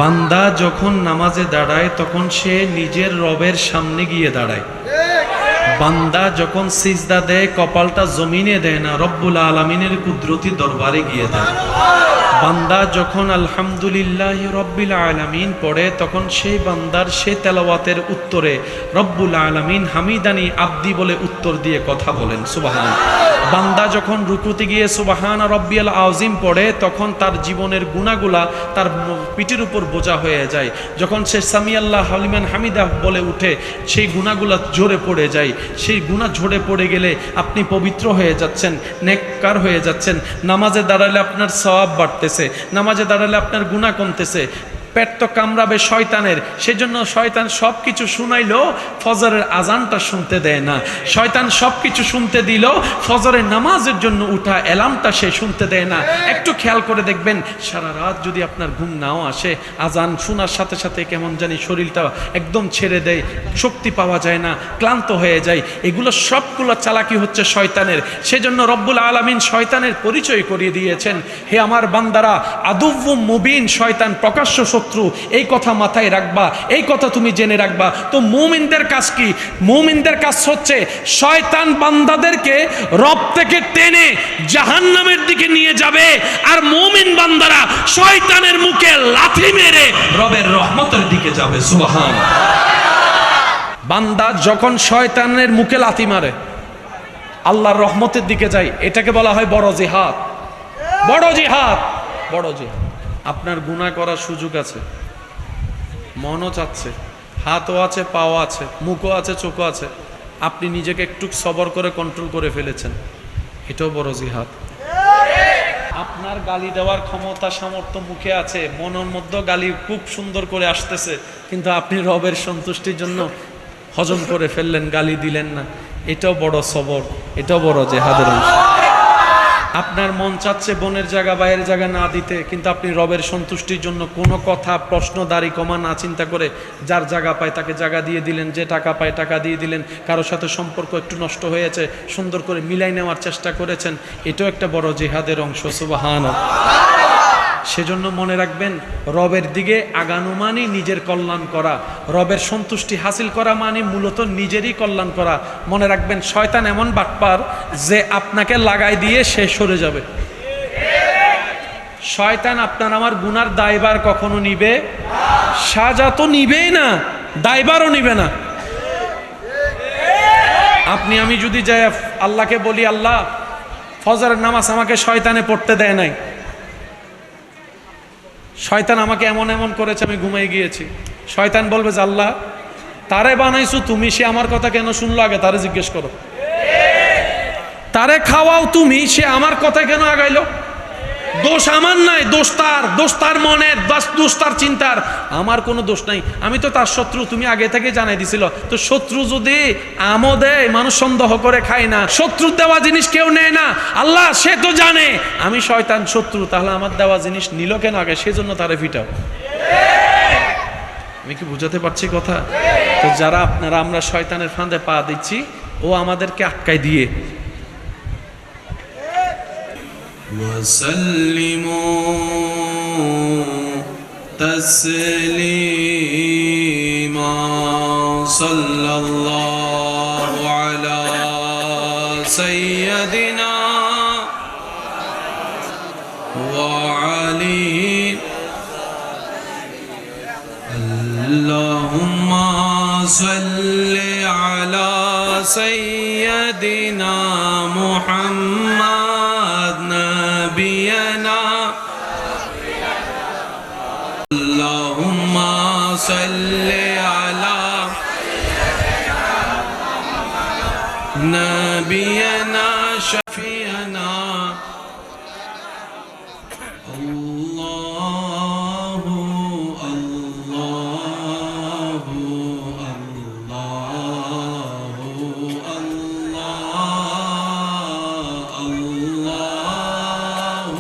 বান্দা যখন নামাজে দাঁড়ায় তখন সে নিজের রবের সামনে গিয়ে দাঁড়ায়। বান্দা যখন সিজদা দেয় কপালটা জমিনে দেয় না, রব্বুল আলামিনের কুদরতি দরবারে গিয়ে দাঁড়ায়। বান্দা যখন আলহামদুলিল্লাহ রব্বিল আলামিন পড়ে তখন সেই বান্দার সে তেলাওয়াতের উত্তরে রব্বুল আলামিন হামিদানি আব্দি বলে উত্তর দিয়ে কথা বলেন, সুবহান। বান্দা যখন রুকুতে গিয়ে সুবহান রব্বিয়াল আযীম পড়ে তখন তার জীবনের গুনাহগুলা তার পিঠের উপর বোঝা হয়ে যায়। যখন সে সামিআল্লাহ লিমান হামিদা বলে উঠে সেই গুনাহগুলা ঝরে পড়ে যায়। সেই গুনাহ ঝরে পড়ে গেলে আপনি পবিত্র হয়ে যাচ্ছেন, নেককার হয়ে যাচ্ছেন। নামাজে দাঁড়ালে আপনার সওয়াব বাড়তেছে, নামাজে দাঁড়ালে আপনার গুনাহ কমতেছে। পেট তো কামড়াবে শয়তানের, সেজন্য শয়তান সব কিছু শুনাইলেও ফজরের আজানটা শুনতে দেয় না। শয়তান সব কিছু শুনতে দিল, ফজরের নামাজের জন্য উঠা অ্যালার্মটা সে শুনতে দেয় না। একটু খেয়াল করে দেখবেন, সারা রাত যদি আপনার ঘুম নাও আসে, আজান শোনার সাথে সাথে কেমন জানি শরীরটা একদম ছেড়ে দেয়, শক্তি পাওয়া যায় না, ক্লান্ত হয়ে যায়। এগুলো সবগুলো চালাকি হচ্ছে শয়তানের। সেজন্য রব্বুল আলামিন শয়তানের পরিচয় করিয়ে দিয়েছেন, হে আমার বান্দারা, আদুউম মুবিন, শয়তান প্রকাশ্য শত্রু। এই কথা মাথায় রাখবা, এই কথা তুমি জেনে রাখবা। তো মুমিনদের কাজ কি? মুমিনদের কাজ হচ্ছে শয়তান বান্দাদেরকে রব থেকে টেনে জাহান্নামের দিকে নিয়ে যাবে, আর মুমিন বান্দারা শয়তানের মুখে লাথি মেরে রবের রহমতের দিকে যাবে, সুবহান। বান্দা যখন শয়তানের মুখে লাথি মারে আল্লাহর রহমতের দিকে যায়, এটাকে বলা হয় বড় জিহাদ। বড় জিহাদ, বড় জিহাদ। আপনার গুনাহ করার সুযোগ আছে, মনও চাচ্ছে, হাতও আছে, পাও আছে, মুখও আছে, চোখও আছে, আপনি নিজেকে একটু সবর করে কন্ট্রোল করে ফেলেছেন, এটাও বড় জিহাদ। আপনার গালি দেওয়ার ক্ষমতা সামর্থ্য মুখে আছে, মনের মধ্যে গালি খুব সুন্দর করে আসতেছে, কিন্তু আপনি রবের সন্তুষ্টির জন্য হজম করে ফেললেন, গালি দিলেন না, এটাও বড় সবর, এটাও বড় জিহাদের অংশ। আপনার মন চাচ্ছে বোনের জায়গা বাইরের জায়গা না দিতে, কিন্তু আপনি রবের সন্তুষ্টির জন্য কোনো কথা প্রশ্ন দাড়ি কমা না চিন্তা করে যার জায়গা পায় তাকে জায়গা দিয়ে দিলেন, যে টাকা পায় টাকা দিয়ে দিলেন, কারোর সাথে সম্পর্ক একটু নষ্ট হয়েছে সুন্দর করে মিলাই নেওয়ার চেষ্টা করেছেন, এটাও একটা বড় জিহাদের অংশ, সুবহানাল্লাহ। সেজন্য মনে রাখবেন, রবের দিকে আগানো মানে নিজের কল্যাণ করা, রবের সন্তুষ্টি হাসিল করা মানে মূলত নিজেরই কল্যাণ করা। মনে রাখবেন, শয়তান এমন বাটপার যে আপনাকে লাগাই দিয়ে সে সরে যাবে। শয়তান আপনার আমার গুনার দায়ভার কখনো নিবে, সাজা তো নিবেই না, দায়ভারও নিবে না। আপনি আমি যদি যাই আল্লাহকে বলি, আল্লাহ ফজরের নামাজ আমাকে শয়তানে পড়তে দেয় নাই, শয়তান আমাকে এমন এমন করেছে, আমি ঘুমাই গিয়েছি। শয়তান বলবে যে আল্লাহ তারে বানাইছো তুমি, সে আমার কথা কেন শুনলো, আগে তারে জিজ্ঞেস করো। তারে খাওয়াও তুমি, সে আমার কথা কেন আগাইলো? দোষ আমার নাই, দোষ তার মনের, দোষ তার চিন্তার, আমার কোনো দোষ নাই। আমি তো তার শত্রু, তুমি আগে থেকে জানাই দিছিল। তো শত্রু যদি আমও দেয়, মানুষ সন্দেহ করে খায় না, শত্রু দেওয়া জিনিস কেউ নেয় না। আল্লাহ সে তো জানে আমি শয়তান শত্রু, তাহলে আমার দেওয়া জিনিস নিল কেন আগে? সেজন্য তারে ফিটাও। আমি কি বুঝাতে পারছি কথা? তো যারা আপনারা আমরা শয়তানের ফাঁদে পা দিচ্ছি, ও আমাদেরকে আটকাই দিয়ে। وسلموا تسليما صلى الله على سيدنا وعلي اللهم صل على سيدنا محمد نبينا اللهم صل على نبينا شفيعنا الله الله الله الله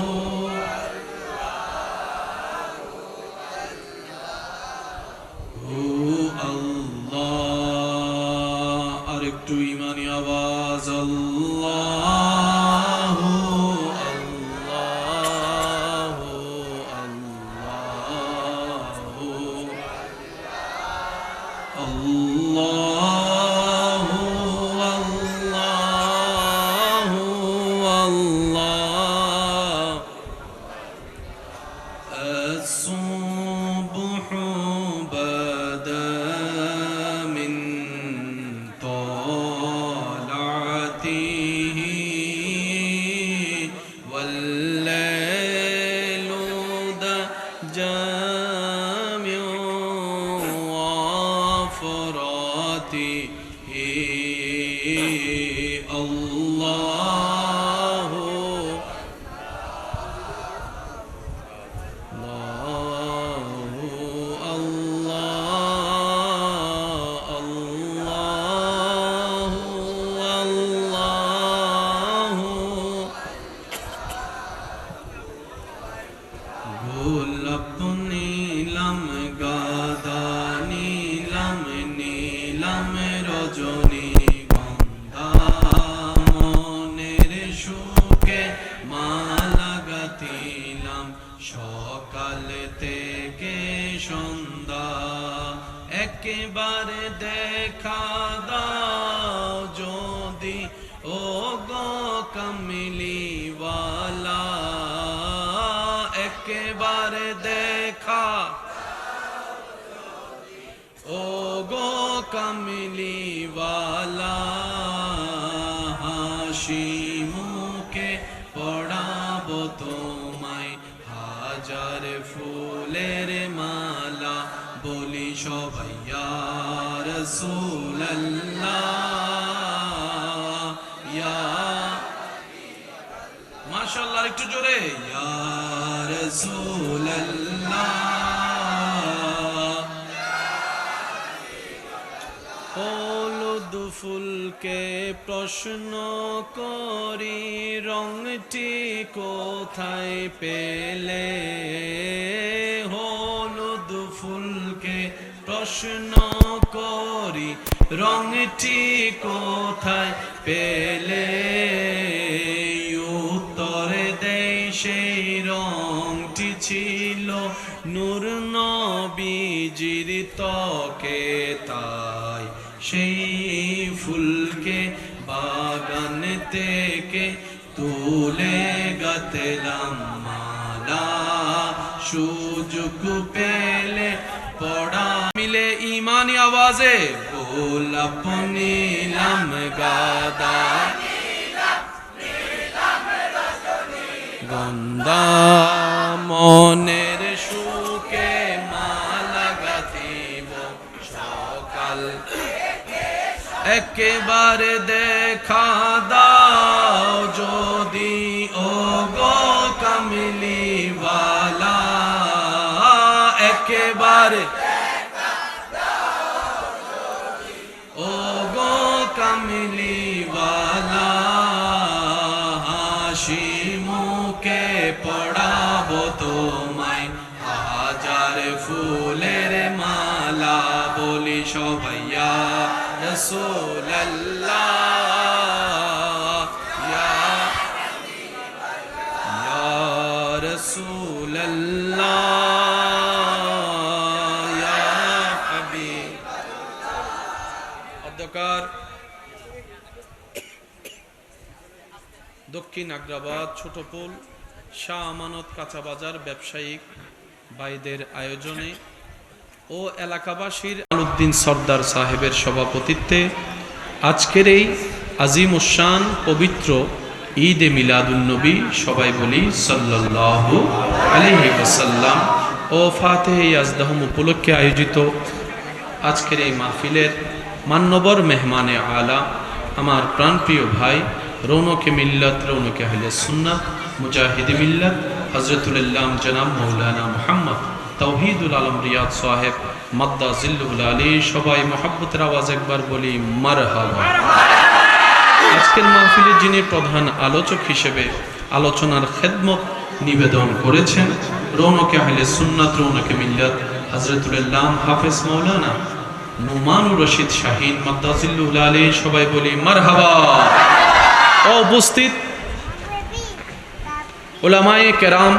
الله আরেকটু ইমানি আওয়াজ, আল্লাহ আল্লাহ আল্লাহ الصبح بدا من طلعته والليل دجى وفراته الله গোলাপ নীলাম গাদা নীলাম নীলাম রজনী গন্ধা মনের সুখে মালা গাতিলাম সকাল থেকে সন্ধ্যা একেবারে দেখা দাও যদি ও গো কামলিওয়ালা একেবারে দেখা ও গো কামলিওয়ালা হাসি মুখে পড়াবো তোমায় হাজার ফুলের মালা বলি সবাই ইয়া রাসূলুল্লাহ ইয়া মাশাআল্লাহ একটু জোরে ইয়া রাসূলুল্লাহ হলুদ ফুলকে প্রশ্ন করি রংটি কোথায় পেলে হলুদ ফুলকে প্রশ্ন করি রংটি কোথায় পেলে উত্তরে দেয় সেই রংটি ছিল নূর নবীজির ত্বকে তাই সেই ফুলকে বাগান থেকে তুলে গাতলাম মালা সুযোগ পেলে পড়া মিলে ইমানি আওয়াজে গোলাপ নীলাম গাদা গন্ধা মনের সুখে মালা গাতিব সকাল একেবারে দেখা দাও যদি ও গো কামলিওয়ালা একেবারে ও গো কামলিওয়ালা হাসি মুখে পড়াবো তোমায় হাজার ফুলের মালা বলি সবাই ইয়া রাসূলুল্লাহ ইয়া রাসূলুল্লাহ ইয়া হাবিব অধ্যকার দক্ষিণ আগ্রাবাদ ছোটপুল শাহ আমানত কাঁচা বাজার ব্যবসায়িক ভাইদের আয়োজনে ও এলাকাবাসীর আলউদ্দিন সরদার সাহেবের সভাপতিত্বে আজকের এই আজিম উশান পবিত্র ঈদে মিলাদুন্নবী সবাই বলি সাল্লাল্লাহু আলাইহি ওয়াসাল্লাম ও ফাতিহে ইয়াজদাহুম উপলক্ষে আয়োজিত আজকের এই মাহফিলের মান্যবর মেহমানে আলা আমার প্রাণপ্রিয় ভাই রৌনকে মিল্লাত রৌনকে আহলে সুন্নাত মুজাহিদ মিল্লাত হযরতুল ইসলাম জনাব মাওলানা মুহাম্মদ তাওহীদুল আলম রিয়াদ সাহেব মাদ্দা জিল্লুল আলী সবাই মোহাব্বতের আওয়াজ একবার বলি মারহাবা। আজকের মাহফিলে যিনি প্রধান আলোচক হিসেবে আলোচনার খেদমত নিবেদন করেছেন রৌনকে আহলে সুন্নাত রৌনকে মিল্লাত হযরতুল ইসলাম হাফেজ মাওলানা নুমানুর রশিদ শাহীন মাদ্দা জিল্লুল আলী সবাই বলি মারহাবা। উপস্থিত উলামায়ে কেরাম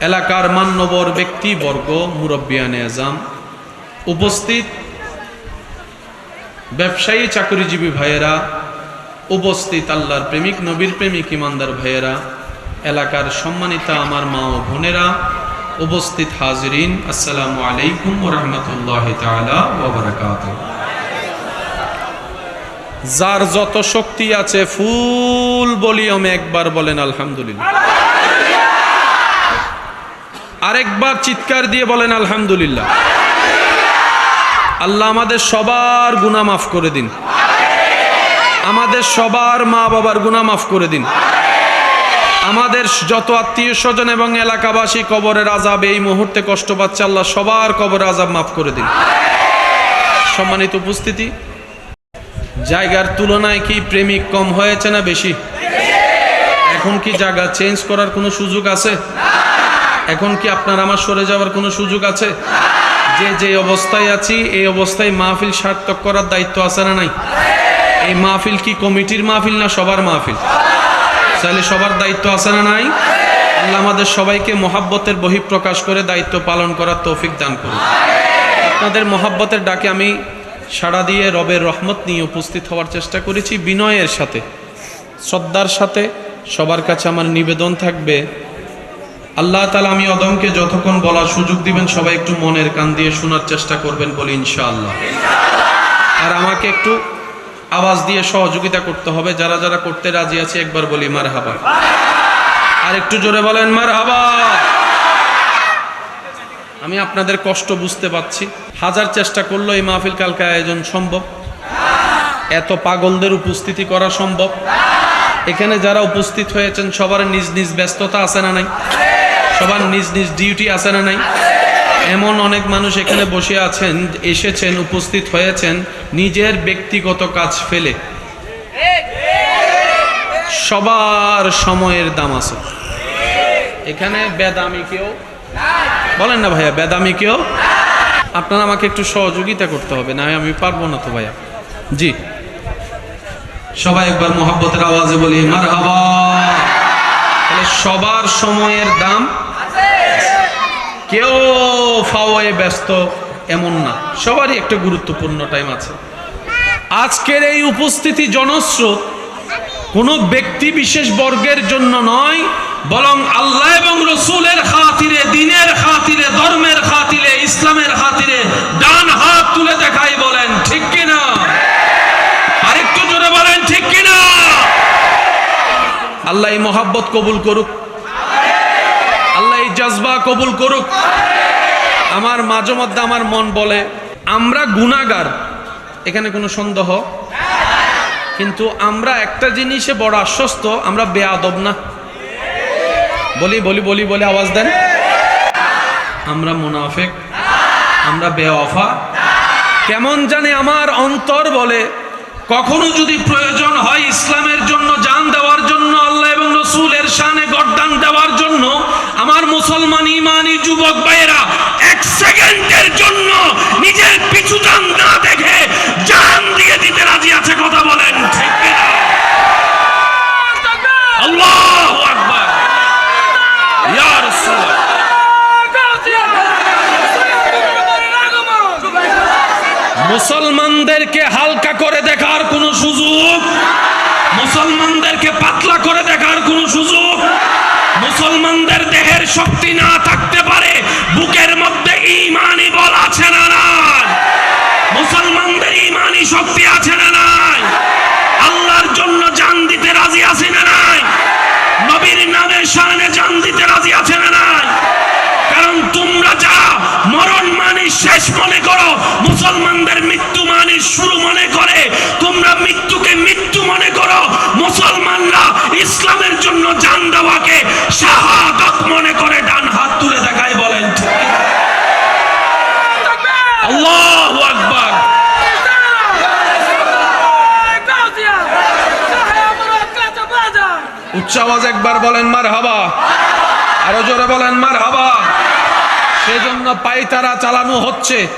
এলাকার মান্যবর ব্যক্তিবর্গ মুরব্বিয়ানে আজম উপস্থিত ব্যবসায়ী চাকরিজীবী ভাইয়েরা উপস্থিত আল্লাহর প্রেমিক নবীর প্রেমিক ইমানদার ভাইয়েরা এলাকার সম্মানিতা আমার মা ও বোনেরা উপস্থিত হাজিরিন, আসসালামু আলাইকুম ওয়া রাহমাতুল্লাহি তাআলা ওয়া বারাকাতুহু। যার যত শক্তি আছে ফুল ভলিউমে একবার বলেন আলহামদুলিল্লাহ, আরেকবার চিৎকার দিয়ে বলেন আলহামদুলিল্লাহ। আল্লাহ আমাদের সবার গুনাহ মাফ করে দিন, আমাদের সবার মা বাবার গুনাহ মাফ করে দিন, আমাদের যত আত্মীয় স্বজন এবং এলাকাবাসী কবরের আযাবে এই মুহূর্তে কষ্ট পাচ্ছে, আল্লাহ সবার কবরের আযাব মাফ করে দিন। সম্মানিত উপস্থিতি, জায়গার তুলনায় কি প্রেমিক কম হয়েছে না বেশি? এখন কি জায়গা চেঞ্জ করার কোনো সুযোগ আছে? এখন কি আপনার আমার সরে যাওয়ার কোনো সুযোগ আছে? যে অবস্থায় আছি এই অবস্থায় মাহফিল সার্থক করার দায়িত্ব আছে না নাই? এই মাহফিল কি কমিটির মাহফিল না সবার মাহফিল? তাহলে সবার দায়িত্ব আছে না নাই? আল্লাহ আমাদের সবাইকে মহাব্বতের বহিঃপ্রকাশ করে দায়িত্ব পালন করার তৌফিক দান করুন। আপনাদের মহাব্বতের ডাকে আমি সাড়া দিয়ে রবের রহমত নিয়ে উপস্থিত হওয়ার চেষ্টা করেছি বিনয়ের সাথে, শ্রদ্ধার সাথে। সবার কাছে আমার নিবেদন থাকবে, আল্লাহ তাআলা আমি অদমকে যতক্ষণ বলার সুযোগ দিবেন সবাই একটু মনের কান দিয়ে শোনার চেষ্টা করবেন, বলি ইনশাআল্লাহ। আর আমাকে একটু আওয়াজ দিয়ে সহযোগিতা করতে হবে, যারা যারা করতে রাজি আছে একবার বলি মারহাবা। আর একটু জোরে বলেন মারহাবা। আমি আপনাদের কষ্ট বুঝতে পারছি, হাজার চেষ্টা করলেও এই মাহফিল কালকে আয়োজন সম্ভব, এত পাগলদের উপস্থিতি করা সম্ভব? এখানে যারা উপস্থিত হয়েছেন সবার নিজ নিজ ব্যস্ততা আছে না নাই? সবার নিজ নিজ ডিউটি আছে না নাই? এমন অনেক মানুষ এখানে বসে আছেন, এসেছেন, উপস্থিত হয়েছেন নিজের ব্যক্তিগত কাজ ফেলে। সবার সময়ের দাম আছে এখানে, বেদামি কেউ বলেন না ভাইয়া, বেদামি কেউ? আপনারা আমাকে একটু সহযোগিতা করতে হবে, না আমি পারবো না তো ভাইয়া। জি, সবাই একবার মোহাব্বতের আওয়াজে বলি মারহাবা। তাহলে সবার সময়ের দাম, কেউ ফাওয়ে ব্যস্ত এমন না, সবারই একটা গুরুত্বপূর্ণ টাইম আছে। আজকের এই উপস্থিতি জনস্রোত কোনো ব্যক্তি বিশেষ বর্গের জন্য নয়, বরং আল্লাহ এবং রসুলের খাতিরে, দিনের খাতিরে, ধর্মের খাতিরে, ইসলামের খাতিরে ডান হাত তুলে দেখাই, বলেন ঠিক কিনা? আরেকটু জোরে বলেন ঠিক কিনা? আল্লাহ এই মহাব্বত কবুল করুক, আল্লাহ এই জজবা কবুল করুক। আমার মাঝে মধ্যে আমার মন বলে আমরা গুনাহগার, এখানে কোনো সন্দেহ, কিন্তু আমরা একটা জিনিসে বড় আশ্বস্ত, আমরা বেয়াদব না। বলি বলি বলি বলে আওয়াজ দেন, আমরা মুনাফিক, আমরা বেওয়াফা। কেমন জানে আমার অন্তর বলে কখনো যদি প্রয়োজন হয় ইসলামের জন্য জান দেওয়ার জন্য, আল্লাহ এবং রসুলের শানে গর্দান দেওয়ার জন্য, আমার মুসলমান ইমানি যুবক ভাইয়েরা এক সেকেন্ডের জন্য নিজের পিছু টান না দেখে জান দিয়ে দিতে রাজি আছে, কথা বলেন ঠিক কিনা? আল্লাহু আকবার, ইয়া রাসূলুল্লাহ। মুসলমানদেরকে হালকা করে দেখার কোনো সুযোগ, মুসলমানদেরকে পাতলা করে দেখার কোনো সুযোগ, মুসলমানদের দেহের শক্তি না থাকতে পারে, বুকের মধ্যে ঈমানি বল আছে না নাই? মুসলমানদের ঈমানি শক্তি আছে না নাই? আল্লাহর জন্য জান দিতে রাজি আছে না নাই? নবীর নামের শানে জান দিতে রাজি আছে না নাই? কারণ তোমরা যা মরণ মানে শেষ মনে করো, মুসলমানদের মৃত্যু মানে শুরু মনে করে, তোমরা মৃত্যুকে মৃত্যু মনে করো। মুসলমানরা ইসলামের জন্য জান দেওয়াকে শাহাদাত মনে করে ডান হাত তুলে দেখায়, বলেন ঠিক কিনা? আল্লাহু আকবার। উচ্চ আওয়াজ একবার বলেন মারহাবা, আরো জোরে বলেন মারহাবা। সেজন্য পায়তারা চালানো হচ্ছে।